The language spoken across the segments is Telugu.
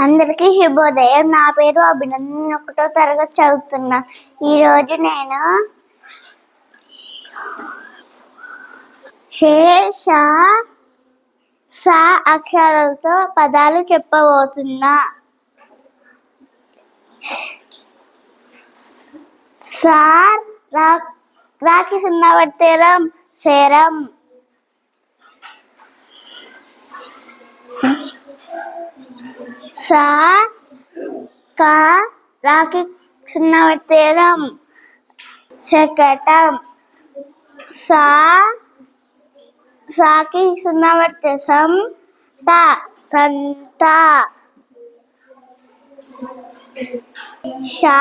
అందరికీ శుభోదయం. నా పేరు అభినందన్. 1వ తరగతి చదువుతున్నా. ఈరోజు నేను శేష స అక్షరాలతో పదాలు చెప్పబోతున్నా. సార్ రాకి సున్నా పడితేరం సేరం. సా కా రాకి సున్నా పడితేరం శకటం. సాకి సున్నా పడితే సంత. షా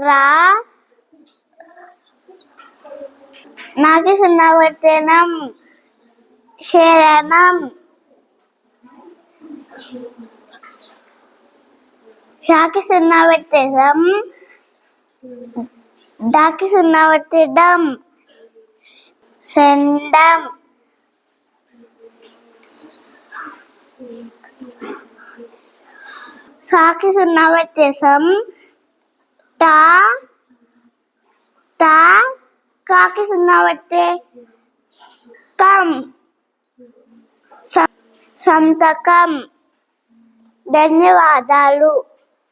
రా నాకి సున్నా పడితేనం శరణం. షాకి సున్నా పెడితే డాకి సున్నా పెడితే డం షండం. సాకి సున్నా పెడితే తా కాకి సున్నా పెడితే కం సంతకం. ధన్యవాదాలు.